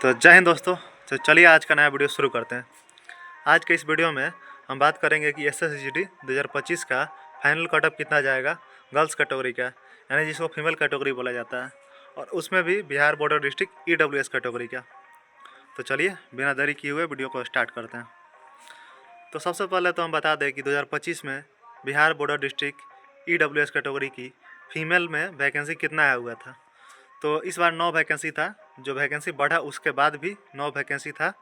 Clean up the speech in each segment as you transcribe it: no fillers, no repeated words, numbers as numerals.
तो जय हिंद दोस्तों। तो चलिए आज का नया वीडियो शुरू करते हैं। आज के इस वीडियो में हम बात करेंगे कि SSGD 2025 का फाइनल कटअप कितना जाएगा गर्ल्स कैटेगरी का, यानी जिसको फीमेल कैटेगरी बोला जाता है, और उसमें भी Bihar border district EWS category का। तो चलिए बिना देरी किए हुए वीडियो को स्टार्ट करते हैं। तो सबसे पहले तो हम बता दें कि 2025 में Bihar border district EWS category की फीमेल में वैकेंसी कितना आया हुआ था। तो इस बार 9 वैकेंसी था। जो वैकेंसी बढ़ा उसके बाद भी 9 वैकेंसी था,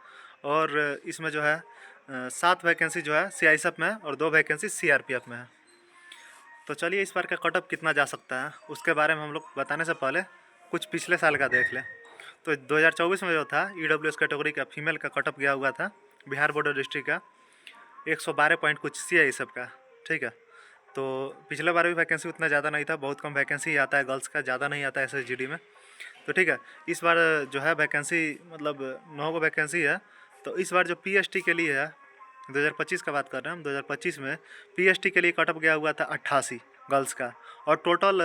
और इसमें जो है 7 वैकेंसी जो है CISF में है और 2 वैकेंसी CRPF में है। तो चलिए इस बार का कटअप कितना जा सकता है उसके बारे में हम लोग बताने से पहले कुछ पिछले साल का देख लें। तो 2024 में जो था EWS कैटेगरी का फीमेल का कटअप गया हुआ था बिहार बॉर्डर डिस्ट्रिक्ट का 112 पॉइंट कुछ CISF का। ठीक है, तो पिछले बार भी वैकेंसी उतना ज़्यादा नहीं था, बहुत कम वैकेंसी आता है गर्ल्स का, ज़्यादा नहीं आता है SSGD में। तो ठीक है, इस बार जो है वैकेंसी मतलब 9 को वैकेंसी है। तो इस बार जो PST के लिए है 2025 का बात कर रहे हैं हम, 2025 में PST के लिए कटअप गया हुआ था 88 गर्ल्स का, और टोटल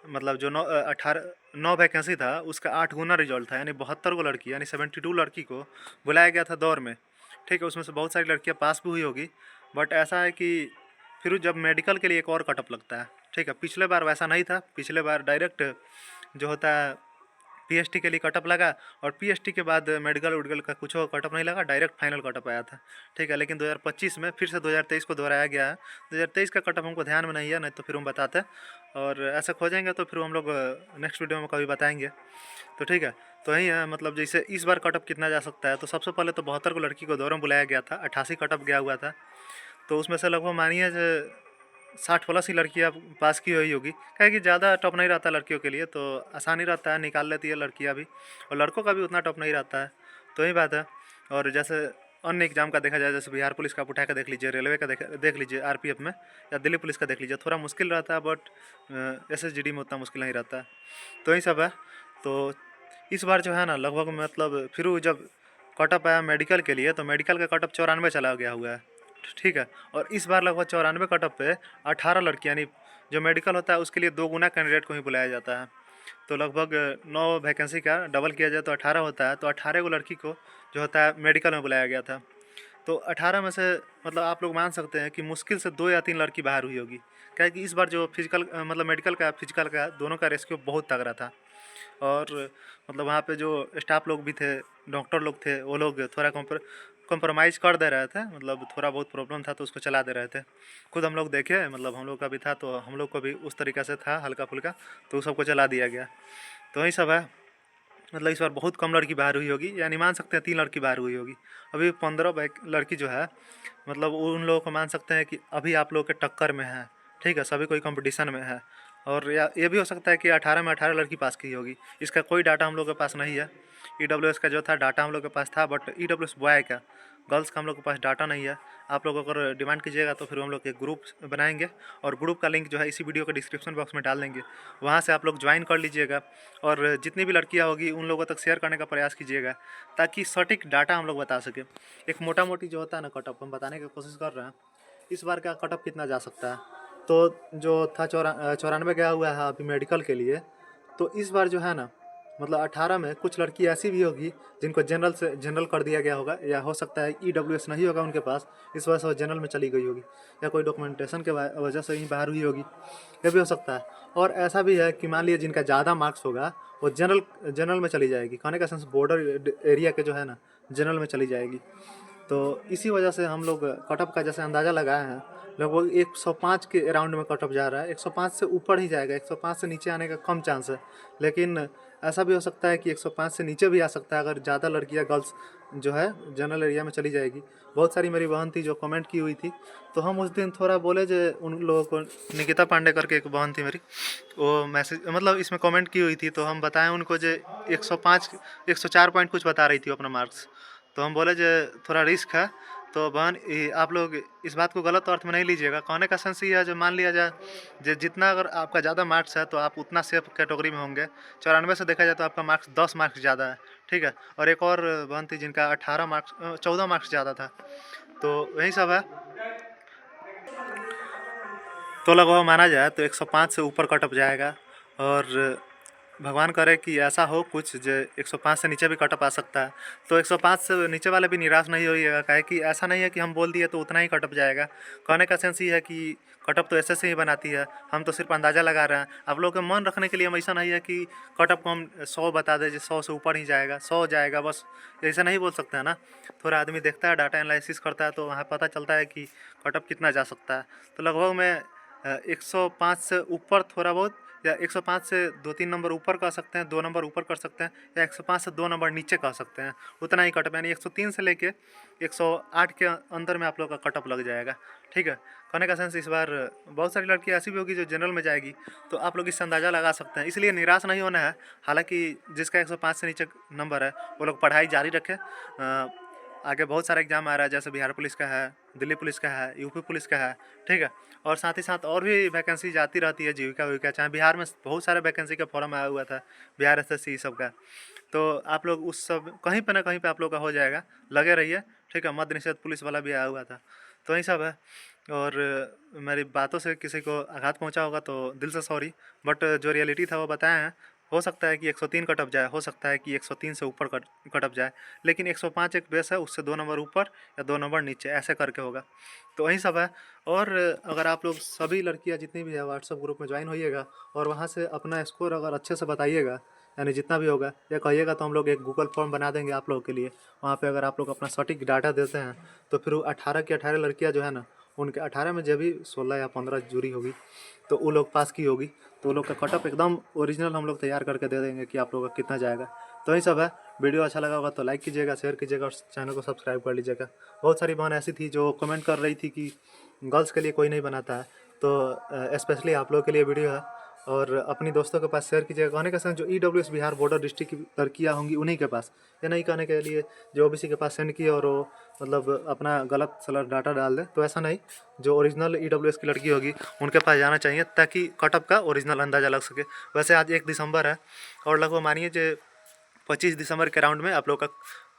मतलब जो 9 वैकेंसी था उसका 8 गुना रिजल्ट था, यानी 72 को लड़की यानी 72 लड़की को बुलाया गया था दौर में। ठीक है, उसमें से बहुत सारी लड़कियाँ पास भी हुई होगी, बट ऐसा है कि फिर जब मेडिकल के लिए एक और कटअप लगता है। ठीक है, पिछले बार वैसा नहीं था, पिछले बार डायरेक्ट जो होता है PST के लिए कटअप लगा, और PST के बाद मेडिकल उडिकल का कुछ कटअप नहीं लगा, डायरेक्ट फाइनल कटअप आया था। ठीक है, लेकिन 2025 में फिर से 2023 को दोहराया गया है। 2023 का कटअप हमको ध्यान में नहीं है, नहीं तो फिर हम बताते हैं, और ऐसा खोजेंगे तो फिर हम लोग नेक्स्ट वीडियो में कभी बताएंगे। तो ठीक है, तो यही है मतलब जैसे इस बार कटअप कितना जा सकता है। तो सबसे पहले तो 72 को लड़की को दौर में बुलाया गया था, 88 कटअप गया हुआ था। तो उसमें से लगभग मानिए 60 प्लस ही लड़कियाँ पास की हुई होगी, क्या कि ज़्यादा टफ नहीं रहता लड़कियों के लिए, तो आसानी रहता है, निकाल लेती है लड़कियाँ भी, और लड़कों का भी उतना टफ नहीं रहता है। तो यही बात है। और जैसे अन्य एग्जाम का देखा जाए, जैसे बिहार पुलिस का आप उठा के देख लीजिए, रेलवे का देख लीजिए, RPF में, या दिल्ली पुलिस का देख लीजिए, थोड़ा मुश्किल रहता है, बट SSGD में उतना मुश्किल नहीं रहता है। तो यही सब है। तो इस बार जो है ना लगभग मतलब फिर जब कटअप आया मेडिकल के लिए, तो मेडिकल का कटअप 94 चला गया हुआ है। ठीक है, और इस बार लगभग 94 कटअप पे 18 लड़की, यानी जो मेडिकल होता है उसके लिए 2 गुना कैंडिडेट को ही बुलाया जाता है। तो लगभग 9 वैकेंसी का डबल किया जाए तो 18 होता है। तो 18 को लड़की को जो होता है मेडिकल में बुलाया गया था। तो 18 में से मतलब आप लोग मान सकते हैं कि मुश्किल से 2 या 3 लड़की बाहर हुई होगी, क्या कि इस बार जो फिजिकल मतलब मेडिकल का फिजिकल का दोनों का रेस्क्यू बहुत तगड़ा था। और मतलब वहाँ पे जो स्टाफ लोग भी थे, डॉक्टर लोग थे, वो लोग थोड़ा कॉम्प्रोमाइज़ कर दे रहे थे, मतलब थोड़ा बहुत प्रॉब्लम था तो उसको चला दे रहे थे। खुद हम लोग देखे, मतलब हम लोग का भी था तो हम लोग को भी उस तरीक़ा से था हल्का फुल्का, तो उस सबको चला दिया गया। तो वही सब है। मतलब इस बार बहुत कम लड़की बाहर हुई होगी, यानी मान सकते हैं 3 लड़की बाहर हुई होगी। अभी 15 लड़की जो है मतलब उन लोगों को मान सकते हैं कि अभी आप लोग के टक्कर में है। ठीक है, सभी कोई कंपटीशन में है, और या ये भी हो सकता है कि 18 में 18 लड़की पास की होगी। इसका कोई डाटा हम लोग के पास नहीं है। EWS का जो था डाटा हम लोग के पास था, बट EWS बॉय का, गर्ल्स का हम लोग के पास डाटा नहीं है। आप लोग अगर डिमांड कीजिएगा तो फिर हम लोग एक ग्रुप बनाएंगे, और ग्रुप का लिंक जो है इसी वीडियो के डिस्क्रिप्शन बॉक्स में डाल देंगे, वहाँ से आप लोग ज्वाइन कर लीजिएगा, और जितनी भी लड़कियाँ होगी उन लोगों तक शेयर करने का प्रयास कीजिएगा, ताकि सटीक डाटा हम लोग बता सकें। एक मोटा मोटी जो होता है ना कटअप, हम बताने की कोशिश कर रहे हैं इस बार का कटअप कितना जा सकता है। तो जो था 94 गया हुआ है अभी मेडिकल के लिए। तो इस बार जो है ना मतलब 18 में कुछ लड़की ऐसी भी होगी जिनको जनरल कर दिया गया होगा, या हो सकता है EWS नहीं होगा उनके पास, इस वजह से वो जनरल में चली गई होगी, या कोई डॉक्यूमेंटेशन के वजह से ही बाहर हुई होगी, ये भी हो सकता है। और ऐसा भी है कि मान लीजिए जिनका ज़्यादा मार्क्स होगा वो जनरल में चली जाएगी, कहने का सेंस बॉर्डर एरिया के जो है ना जनरल में चली जाएगी। तो इसी वजह से हम लोग कटअप का जैसे अंदाज़ा लगाए हैं, लगभग 105 के अराउंड में कटअप जा रहा है। 105 से ऊपर ही जाएगा, 105 से नीचे आने का कम चांस है, लेकिन ऐसा भी हो सकता है कि 105 से नीचे भी आ सकता है, अगर ज़्यादा लड़कियां गर्ल्स जो है जनरल एरिया में चली जाएगी। बहुत सारी मेरी बहन थी जो कमेंट की हुई थी, तो हम उस दिन थोड़ा बोले जो उन लोगों को, निकिता पांडे करके एक बहन थी मेरी, वो मैसेज मतलब इसमें कमेंट की हुई थी, तो हम बताएं उनको जो 105 104 पॉइंट कुछ बता रही थी अपना मार्क्स। तो हम बोले जो थोड़ा रिस्क है, तो बहन आप लोग इस बात को गलत अर्थ में नहीं लीजिएगा। कहने का सेंस ये है, जो मान लिया जाए जो जितना अगर आपका ज़्यादा मार्क्स है तो आप उतना सेफ कैटेगरी में होंगे। 94 से देखा जाए तो आपका मार्क्स 10 मार्क्स ज़्यादा है। ठीक है, और एक और बहन थी जिनका 14 मार्क्स ज़्यादा था। तो यही सब है। तो लगभग माना जाए तो 105 से ऊपर कटअप जाएगा, और भगवान करे कि ऐसा हो कुछ जो 105 से नीचे भी कटअप आ सकता है। तो 105 से नीचे वाले भी निराश नहीं होइएगा, काहे कि ऐसा नहीं है कि हम बोल दिए तो उतना ही कटअप जाएगा। कहने का सेंस ये है कि कटअप तो एसएससी ही बनाती है, हम तो सिर्फ अंदाज़ा लगा रहे हैं। आप लोगों के मन रखने के लिए हम ऐसा नहीं है कि कटअप को हम 100 बता दें, जो 100 से ऊपर ही जाएगा, 100 जाएगा बस, ऐसा नहीं बोल सकते हैं ना। थोड़ा आदमी देखता है, डाटा एनालिसिस करता है, तो वहाँ पता चलता है कि कटअप कितना जा सकता है। तो लगभग मैं 105 से ऊपर थोड़ा बहुत, या 105 से 2-3 नंबर ऊपर कर सकते हैं, 2 नंबर ऊपर कर सकते हैं, या 105 से 2 नंबर नीचे कर सकते हैं, उतना ही कटअप, यानी 103 से लेके 108 के अंदर में आप लोग का कटअप लग जाएगा। ठीक है, कहने का सेंस इस बार बहुत सारी लड़कियाँ ऐसी भी होगी जो जनरल में जाएगी, तो आप लोग इससे अंदाज़ा लगा सकते हैं, इसलिए निराश नहीं होना है। हालांकि जिसका 105 से नीचे नंबर है वो लोग पढ़ाई जारी रखें। आगे बहुत सारा एग्जाम आ रहा है, जैसे बिहार पुलिस का है, दिल्ली पुलिस का है, यूपी पुलिस का है। ठीक है, और साथ ही साथ और भी वैकेंसी जाती रहती है, जीविका वीविका, चाहे बिहार में बहुत सारे वैकेंसी का फॉर्म आया हुआ था, बिहार एसएससी सब का। तो आप लोग उस सब कहीं पे ना कहीं पे आप लोग का हो जाएगा, लगे रहिए। ठीक है, मद्य निषेध पुलिस वाला भी आया हुआ था, तो यही सब है। और मेरी बातों से किसी को आघात पहुंचा होगा तो दिल से सॉरी, बट जो रियलिटी था वो बताया है। हो सकता है कि 103 कटअप जाए, हो सकता है कि 103 से ऊपर कटअप जाए, लेकिन 105 एक बेस है, उससे 2 नंबर ऊपर या 2 नंबर नीचे ऐसे करके होगा। तो वही सब है। और अगर आप लोग सभी लड़कियां जितनी भी है व्हाट्सएप ग्रुप में ज्वाइन होइएगा, और वहाँ से अपना स्कोर अगर अच्छे से बताइएगा, यानी जितना भी होगा या कहिएगा, तो हम लोग एक गूगल फॉर्म बना देंगे आप लोगों के लिए। वहाँ पे अगर आप लोग अपना सटीक डाटा देते हैं, तो फिर वो 18 की 18 लड़कियाँ जो है ना, उनके 18 में जब भी 16 या 15 जूरी होगी, तो वो लोग पास की होगी, तो वो लोग का कटअप एकदम ओरिजिनल हम लोग तैयार करके दे देंगे कि आप लोगों का कितना जाएगा। तो यही सब है। वीडियो अच्छा लगा होगा तो लाइक कीजिएगा, शेयर कीजिएगा, और चैनल को सब्सक्राइब कर लीजिएगा। बहुत सारी बहन ऐसी थी जो कमेंट कर रही थी कि गर्ल्स के लिए कोई नहीं बनाता है, तो स्पेशली आप लोगों के लिए वीडियो है। और अपनी दोस्तों के पास शेयर कीजिएगा। कहने का सेंस जो ईडब्ल्यूएस बिहार बॉर्डर डिस्ट्रिक्ट की लड़कियाँ होंगी उन्हीं के पास, ये नहीं कहने के लिए जो ओबीसी के पास सेंड किए और वो मतलब अपना गलत सलत डाटा डाल दे, तो ऐसा नहीं। जो ओरिजिनल ईडब्ल्यूएस की लड़की होगी उनके पास जाना चाहिए, ताकि कटअप का ओरिजिनल अंदाज़ा लग सके। वैसे आज 1 दिसंबर है, और लगभग मानिए जो 25 दिसंबर के राउंड में आप लोग का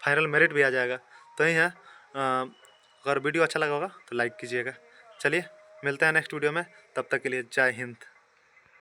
फाइनल मेरिट भी आ जाएगा। तो यही है। अगर वीडियो अच्छा लगा होगा तो लाइक कीजिएगा। चलिए मिलते हैं नेक्स्ट वीडियो में, तब तक के लिए जय हिंद।